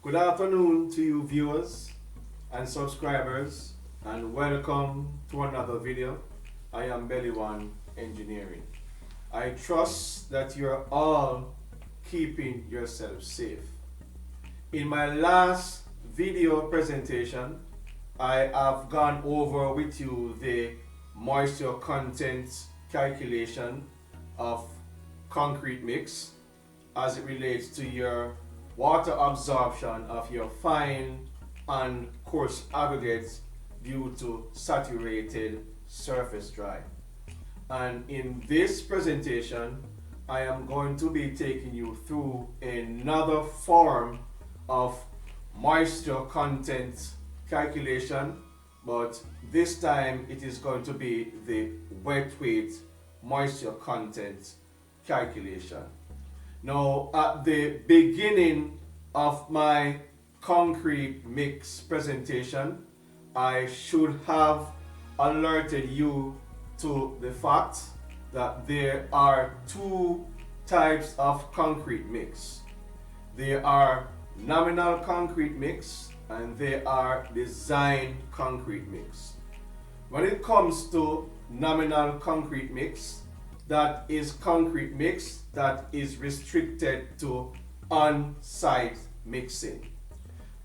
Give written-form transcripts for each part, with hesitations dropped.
Good afternoon to you viewers and subscribers, and welcome to another video. I am Belly One Engineering. I trust that you're all keeping yourself safe. In my last video presentation, I have gone over with you the moisture content calculation of concrete mix as it relates to your water absorption of your fine and coarse aggregates due to saturated surface dry. And in this presentation, I am going to be taking you through another form of moisture content calculation, but this time it is going to be the wet weight moisture content calculation. Now, at the beginning of my concrete mix presentation, I should have alerted you to the fact that there are two types of concrete mix. There are nominal concrete mix and there are design concrete mix. When it comes to nominal concrete mix, that is concrete mix that is restricted to on-site mixing.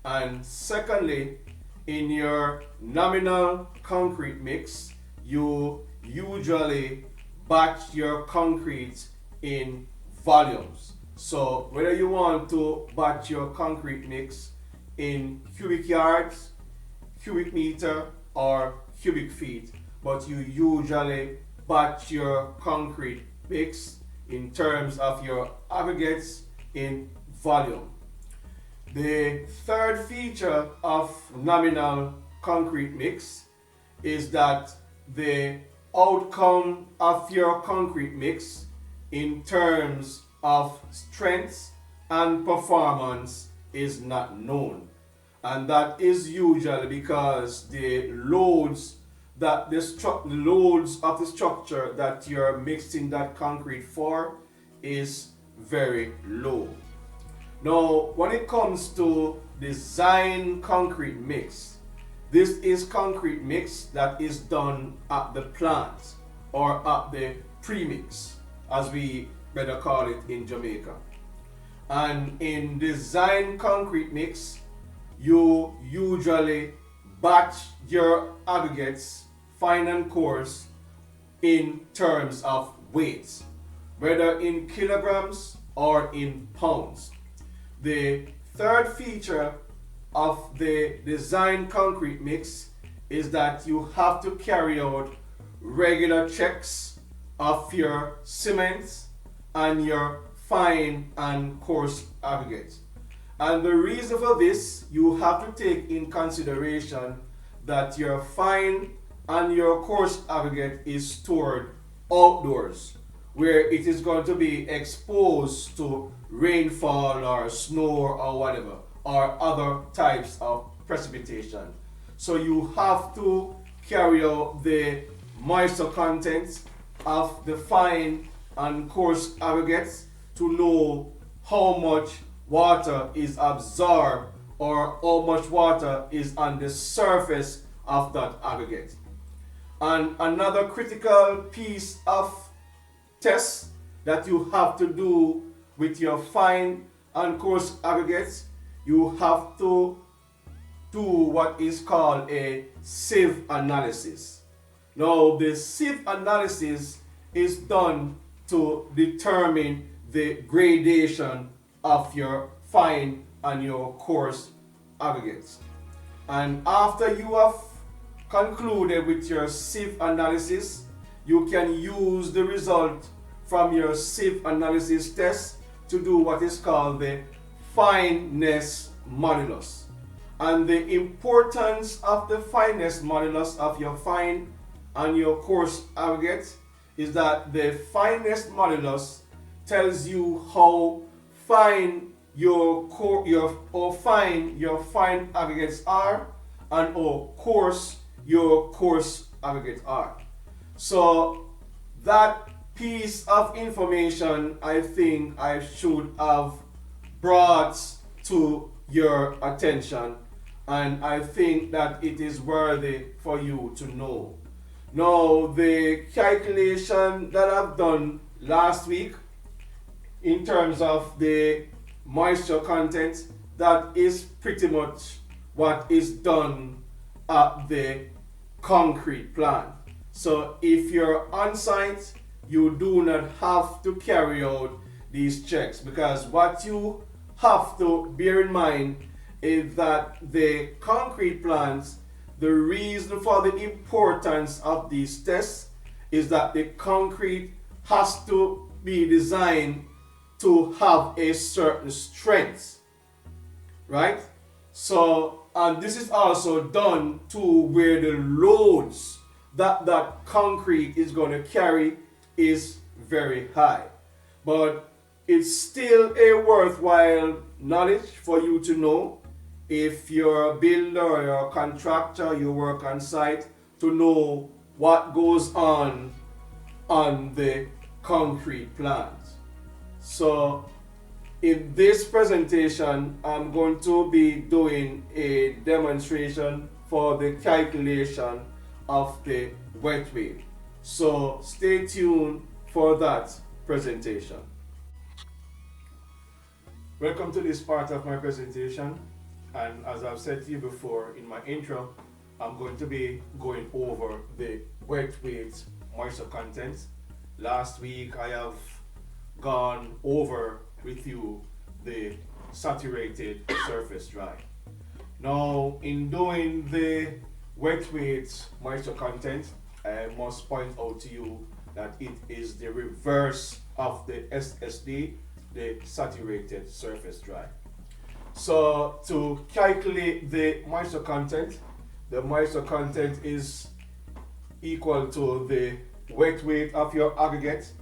And secondly, in your nominal concrete mix, you usually batch your concrete in volumes. So whether you want to batch your concrete mix in cubic yards, cubic meter, or cubic feet, but you usually batch your concrete mix in terms of your aggregates in volume. The third feature of nominal concrete mix is that the outcome of your concrete mix in terms of strength and performance is not known. And that is usually because the loads of the structure that you're mixing that concrete for is very low. Now, when it comes to design concrete mix, this is concrete mix that is done at the plant or at the premix, as we better call it in Jamaica. And in design concrete mix, you usually batch your aggregates, fine and coarse, in terms of weights, whether in kilograms or in pounds. The third feature of the design concrete mix is that you have to carry out regular checks of your cements and your fine and coarse aggregates. And the reason for this, you have to take in consideration that your fine and your coarse aggregate is stored outdoors, where it is going to be exposed to rainfall or snow or whatever, or other types of precipitation. So you have to carry out the moisture content of the fine and coarse aggregates to know how much water is absorbed or how much water is on the surface of that aggregate. And another critical piece of test that you have to do with your fine and coarse aggregates, you have to do what is called a sieve analysis. Now, the sieve analysis is done to determine the gradation of your fine and your coarse aggregates. And after you have concluded with your sieve analysis, you can use the result from your sieve analysis test to do what is called the fineness modulus. And the importance of the fineness modulus of your fine and your coarse aggregates is that the fineness modulus tells you how fine your fine aggregates are and how coarse your coarse aggregates are. So that piece of information I think I should have brought to your attention, and I think that it is worthy for you to know. Now, the calculation that I've done last week in terms of the moisture content, that is pretty much what is done at the concrete plant. So if you're on site, you do not have to carry out these checks, because what you have to bear in mind is that the concrete plants, the reason for the importance of these tests is that the concrete has to be designed to have a certain strength, right? So, and this is also done to where the loads that concrete is going to carry is very high. But it's still a worthwhile knowledge for you to know if you're a builder or you're a contractor, you work on site, to know what goes on the concrete plant. So in this presentation, I'm going to be doing a demonstration for the calculation of the wet weight. So stay tuned for that presentation. Welcome to this part of my presentation, and as I've said to you before in my intro, I'm going to be going over the wet weight moisture content. Last week I have gone over with you the saturated surface dry. Now, in doing the wet weight moisture content, I must point out to you that it is the reverse of the SSD, the saturated surface dry. So to calculate the moisture content is equal to the wet weight of your aggregate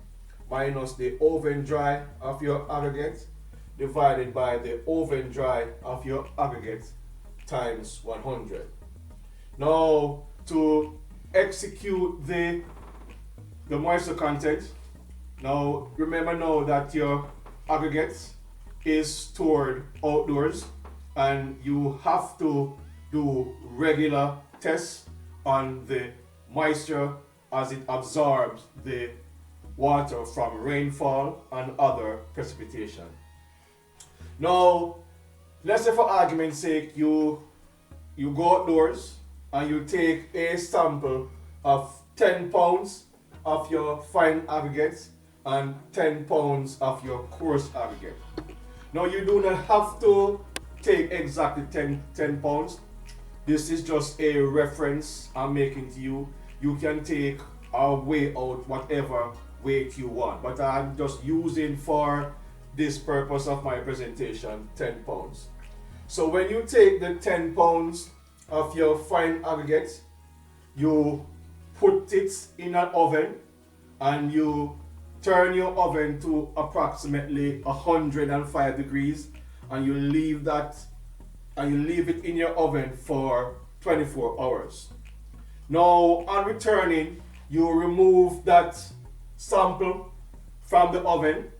minus the oven dry of your aggregate divided by the oven dry of your aggregate times 100. Now, to execute the moisture content, now remember now that your aggregate is stored outdoors, and you have to do regular tests on the moisture as it absorbs the water from rainfall and other precipitation. Now, let's say for argument's sake, you go outdoors and you take a sample of 10 pounds of your fine aggregates and 10 pounds of your coarse aggregate. Now, you do not have to take exactly 10 pounds. This is just a reference I'm making to you. You can take or weigh out whatever weight you want, but I'm just using for this purpose of my presentation 10 pounds. So when you take the 10 pounds of your fine aggregate, you put it in an oven and you turn your oven to approximately 105 degrees, and you leave it in your oven for 24 hours. Now, on returning, you remove that sample from the oven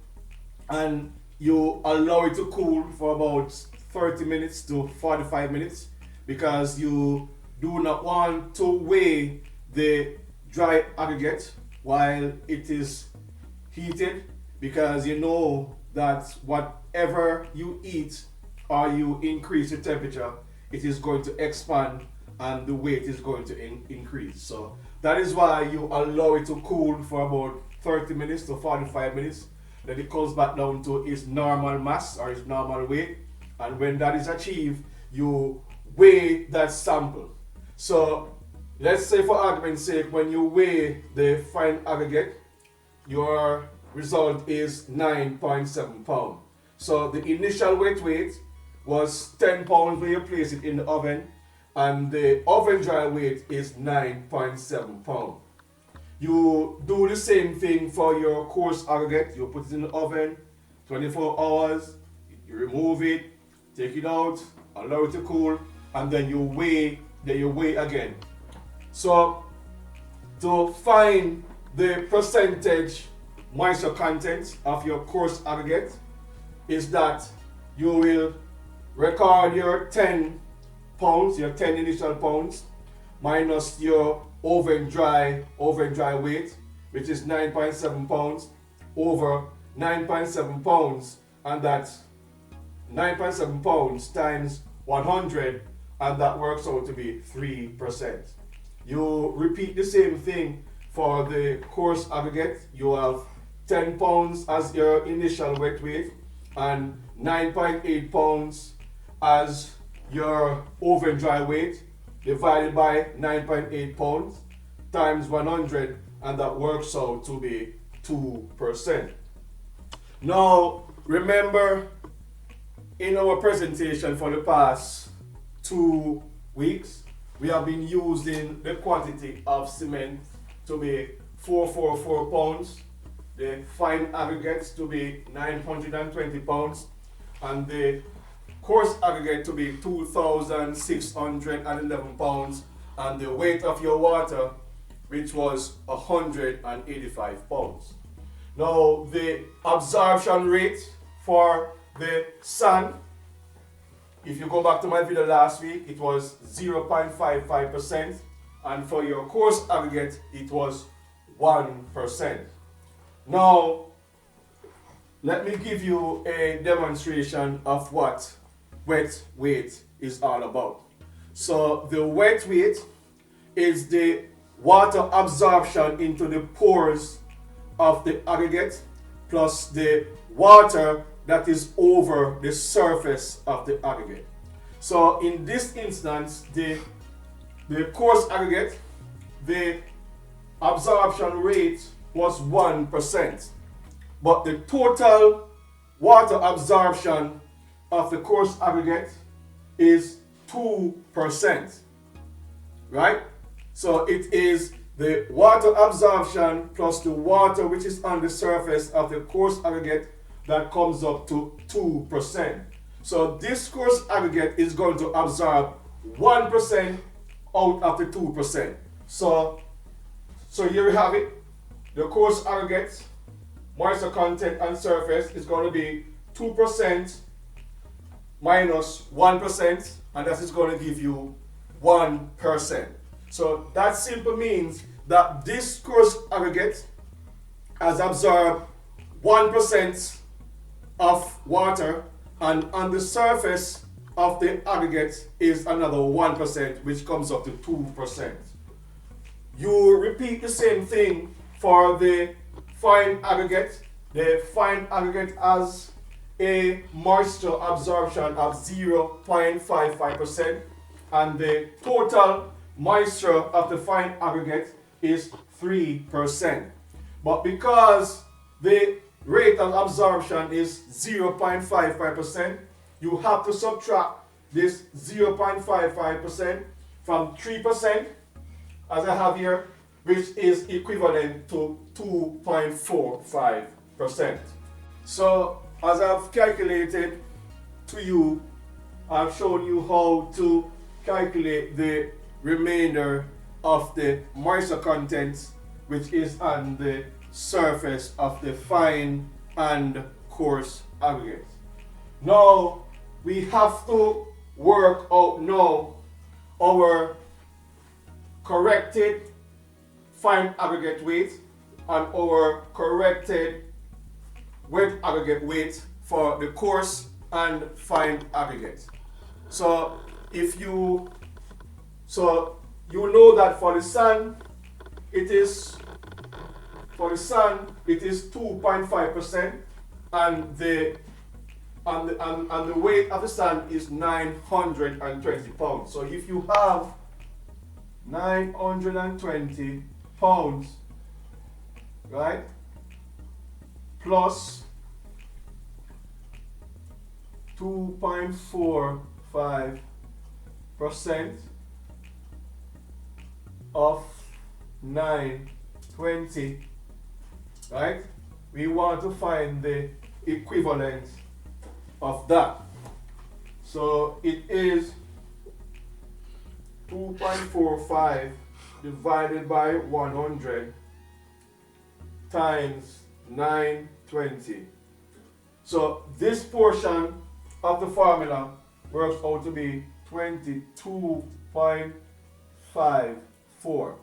and you allow it to cool for about 30 minutes to 45 minutes, because you do not want to weigh the dry aggregate while it is heated, because you know that whatever you eat or you increase the temperature, it is going to expand and the weight is going to increase. So that is why you allow it to cool for about 30 minutes to 45 minutes. Then it comes back down to its normal mass or its normal weight, and when that is achieved, you weigh that sample. So let's say for argument's sake, when you weigh the fine aggregate, your result is 9.7 pounds. So the initial wet weight was 10 pounds when you place it in the oven, and the oven dry weight is 9.7 pounds. You do the same thing for your coarse aggregate. You put it in the oven 24 hours, you remove it, take it out, allow it to cool, and then you weigh again. So to find the percentage moisture content of your coarse aggregate is that you will record your 10 pounds, your 10 initial pounds, minus your oven dry weight, which is 9.7 pounds, over 9.7 pounds, and that's 9.7 pounds times 100, and that works out to be 3%. You repeat the same thing for the coarse aggregate. You have 10 pounds as your initial wet weight and 9.8 pounds as your oven dry weight, divided by 9.8 pounds times 100, and that works out to be 2%. Now remember, in our presentation for the past 2 weeks, we have been using the quantity of cement to be 444 pounds, the fine aggregates to be 920 pounds, and the coarse aggregate to be 2,611 pounds, and the weight of your water, which was 185 pounds. Now the absorption rate for the sand, if you go back to my video last week, it was 0.55%, and for your coarse aggregate it was 1%. Now let me give you a demonstration of what wet weight is all about. So the wet weight is the water absorption into the pores of the aggregate plus the water that is over the surface of the aggregate. So in this instance, the coarse aggregate, the absorption rate was 1%, but the total water absorption of the coarse aggregate is 2%, right? So it is the water absorption plus the water which is on the surface of the coarse aggregate that comes up to 2%. So this coarse aggregate is going to absorb 1% out of the 2%. So here we have it. The coarse aggregate moisture content on surface is going to be 2% minus 1%, and that is going to give you 1%. So that simply means that this coarse aggregate has absorbed 1% of water, and on the surface of the aggregate is another 1%, which comes up to 2%. You repeat the same thing for the fine aggregate. The fine aggregate has a moisture absorption of 0.55%, and the total moisture of the fine aggregate is 3%. But because the rate of absorption is 0.55%, you have to subtract this 0.55% from 3%, as I have here, which is equivalent to 2.45%. So as I've calculated to you, I've shown you how to calculate the remainder of the moisture content which is on the surface of the fine and coarse aggregate. Now we have to work out now our corrected fine aggregate weight and our corrected wet aggregate weight for the coarse and fine aggregate. So you know that for the sand it is 2.5%, and the weight of the sand is 920 pounds. So if you have 920 pounds, right, plus 2.45% of 920, right? We want to find the equivalent of that. So it is 2.45 divided by 100 times 920. So this portion of the formula works out to be 22.54.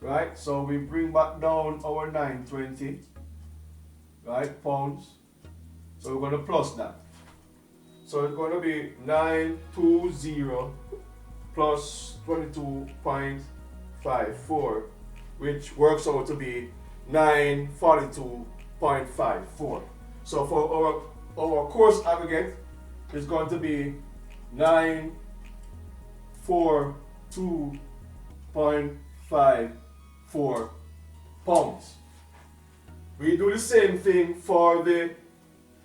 Right? So we bring back down our 920, right, pounds. So we're going to plus that. So it's going to be 920 plus 22.54, which works out to be 942.54. So for our coarse aggregate, it's going to be 942.54 pounds. We do the same thing for the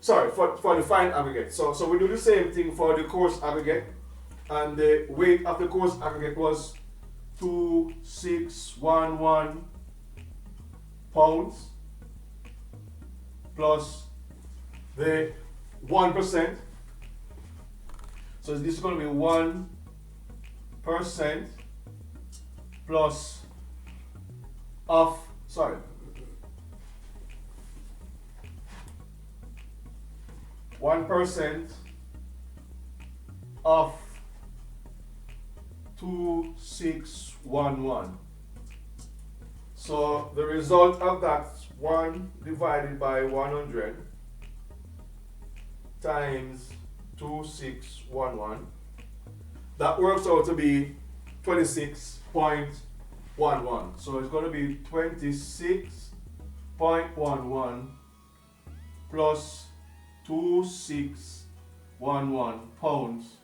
for the fine aggregate. So we do the same thing for the coarse aggregate, and the weight of the coarse aggregate was 2611 pounds plus the 1%. So this is going to be 1% plus of 1% of 2611. So the result of that, 1 divided by 100 times 2611, that works out to be 26.11. So it's going to be 26.11 plus 2611 pounds.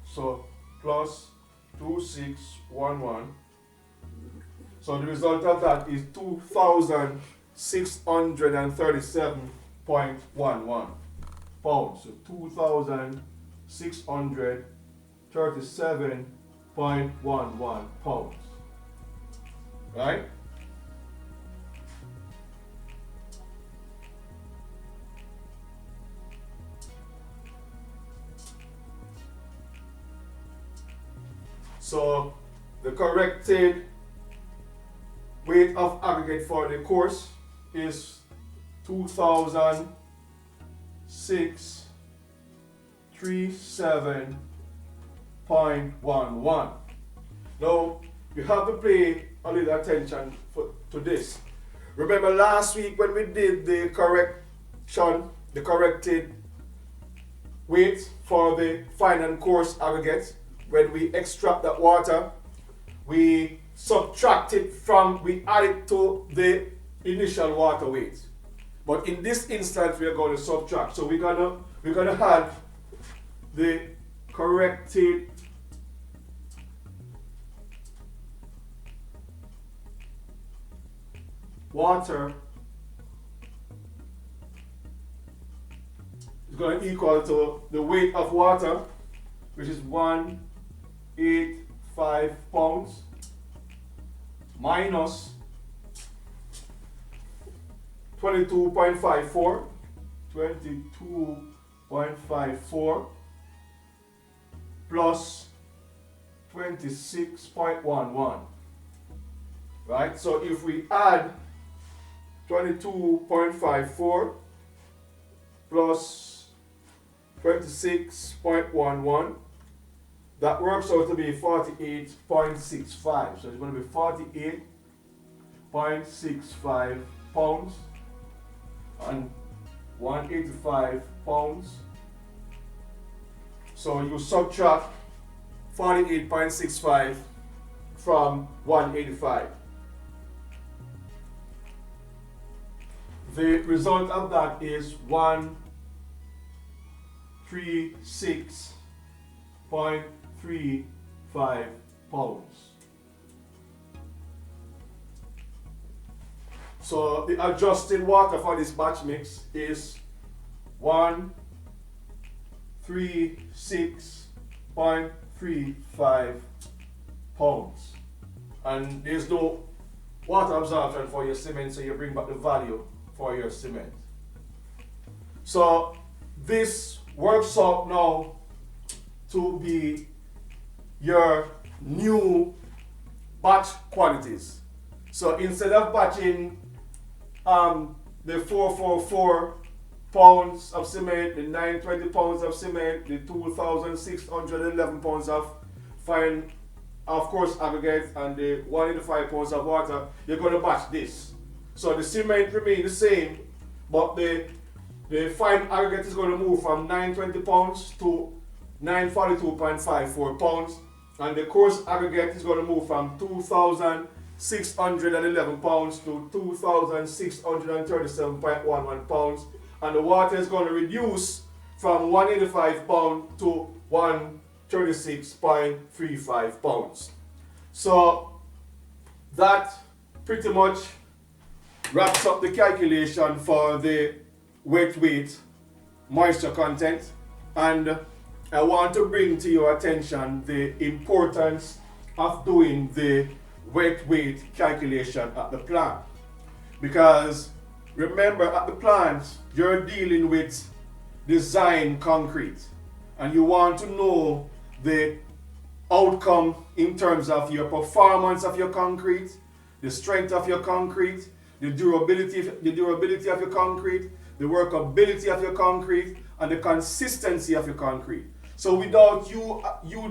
So plus 2611. So the result of that is 2,637.11 pounds. So 2,637.11 pounds. Right? So the corrected weight of aggregate for the coarse is 2,637.11. Now you have to pay a little attention to this. Remember last week when we did the corrected weight for the fine and coarse aggregates, when we extract that water, we subtract it we add it to the initial water weight. But in this instance, we are going to subtract. So we're gonna add the corrected water is going to equal to the weight of water, which is 185 pounds, minus 22.54 plus 26.11. Right? So if we add 22.54 plus 26.11, that works out to be 48.65. So it's going to be 48.65 pounds and 185 pounds. So you subtract 48.65 from 185. The result of that is 136.35 pounds. So the adjusted water for this batch mix is 136.35 pounds. And there's no water absorption for your cement, so you bring back the value for your cement. So this works out now to be your new batch quantities. So instead of batching the 444 pounds of cement, the 920 pounds of cement, the 2,611 pounds of fine, of course, aggregates, and the 185 pounds of water, you're going to batch this. So the cement remain the same, but the fine aggregate is going to move from 920 pounds to 942.54 pounds, and the coarse aggregate is going to move from 2,611 pounds to 2,637.11 pounds, and the water is going to reduce from 185 pounds to 136.35 pounds. So that pretty much wraps up the calculation for the wet weight moisture content, and I want to bring to your attention the importance of doing the wet weight calculation at the plant, because remember, at the plant you're dealing with design concrete, and you want to know the outcome in terms of your performance of your concrete, the strength of your concrete, the durability of your concrete, the workability of your concrete, and the consistency of your concrete. So without you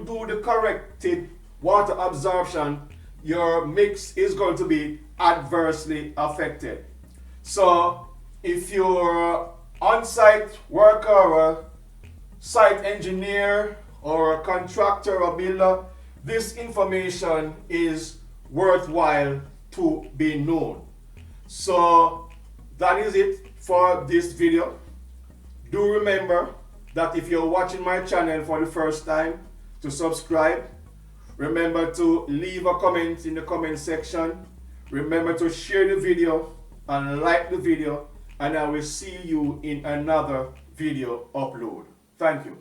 do the corrected water absorption, your mix is going to be adversely affected. So if you're on-site worker or a site engineer or a contractor or builder, this information is worthwhile to be known. So that is it for this video. Do remember that if you're watching my channel for the first time, to subscribe. Remember to leave a comment in the comment section. Remember to share the video and like the video, and I will see you in another video upload. Thank you.